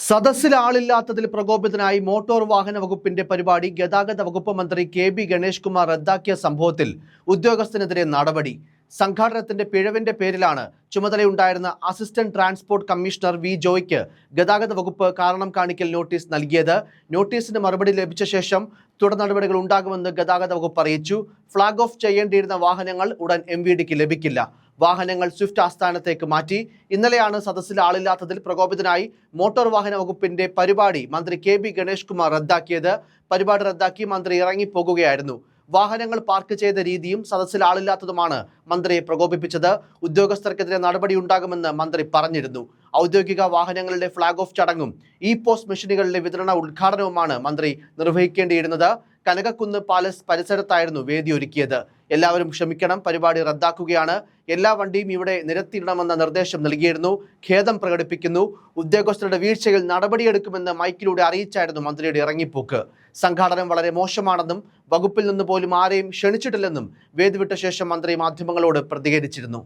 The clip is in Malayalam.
സദസ്സിൽ ആളില്ലാത്തതിൽ പ്രകോപിതനായി മോട്ടോർ വാഹന വകുപ്പിന്റെ പരിപാടി ഗതാഗത വകുപ്പ് മന്ത്രി കെ.ബി. ഗണേഷ് കുമാർ റദ്ദാക്കിയ സംഭവത്തിൽ ഉദ്യോഗസ്ഥനെതിരെ നടപടി. സംഘാടനത്തിന്റെ പിഴവിന്റെ പേരിലാണ് ചുമതലയുണ്ടായിരുന്ന അസിസ്റ്റന്റ് ട്രാൻസ്പോർട്ട് കമ്മീഷണർ വി ജോയ്ക്ക് ഗതാഗത വകുപ്പ് കാരണം കാണിക്കൽ നോട്ടീസ് നൽകിയത്. നോട്ടീസിന് മറുപടി ലഭിച്ച ശേഷം തുടർ നടപടികൾ ഉണ്ടാകുമെന്ന് ഗതാഗത വകുപ്പ് അറിയിച്ചു. ഫ്ളാഗ് ഓഫ് ചെയ്യേണ്ടിയിരുന്ന വാഹനങ്ങൾ ഉടൻ MVDക്ക് ലഭിക്കില്ല. വാഹനങ്ങൾ സ്വിഫ്റ്റ് ആസ്ഥാനത്തേക്ക് മാറ്റി. ഇന്നലെയാണ് സദസ്സിൽ ആളില്ലാത്തതിൽ പ്രകോപിതനായി മോട്ടോർ വാഹന വകുപ്പിന്റെ പരിപാടി മന്ത്രി കെ.ബി. ഗണേഷ് കുമാർ റദ്ദാക്കിയത്. പരിപാടി റദ്ദാക്കി മന്ത്രി ഇറങ്ങിപ്പോകുകയായിരുന്നു. വാഹനങ്ങൾ പാർക്ക് ചെയ്ത രീതിയും സദസ്സിൽ ആളില്ലാത്തതുമാണ് മന്ത്രിയെ പ്രകോപിപ്പിച്ചത്. ഉദ്യോഗസ്ഥർക്കെതിരെ നടപടി ഉണ്ടാകുമെന്ന് മന്ത്രി പറഞ്ഞിരുന്നു. ഔദ്യോഗിക വാഹനങ്ങളുടെ ഫ്ളാഗ് ഓഫ് ചടങ്ങും പോസ്റ്റ് മെഷീനുകളുടെ വിതരണ ഉദ്ഘാടനവുമാണ് മന്ത്രി നിർവഹിക്കേണ്ടിയിരുന്നത്. കനകക്കുന്ന് പാലസ് പരിസരത്തായിരുന്നു വേദി ഒരുക്കിയത്. എല്ലാവരും ക്ഷമിക്കണം, പരിപാടി റദ്ദാക്കുകയാണ്. എല്ലാ വണ്ടിയും ഇവിടെ നിരത്തിയിടണമെന്ന നിർദ്ദേശം നൽകിയിരുന്നു. ഖേദം പ്രകടിപ്പിക്കുന്നു. ഉദ്യോഗസ്ഥരുടെ വീഴ്ചയിൽ നടപടിയെടുക്കുമെന്ന് മൈക്കിലൂടെ അറിയിച്ചായിരുന്നു മന്ത്രിയുടെ ഇറങ്ങിപ്പോക്ക്. സംഘാടനം വളരെ മോശമാണെന്നും വകുപ്പിൽ നിന്ന് പോലും ആരെയും ക്ഷണിച്ചിട്ടില്ലെന്നും വേദി വിട്ട ശേഷം മന്ത്രി മാധ്യമങ്ങളോട് പ്രതികരിച്ചിരുന്നു.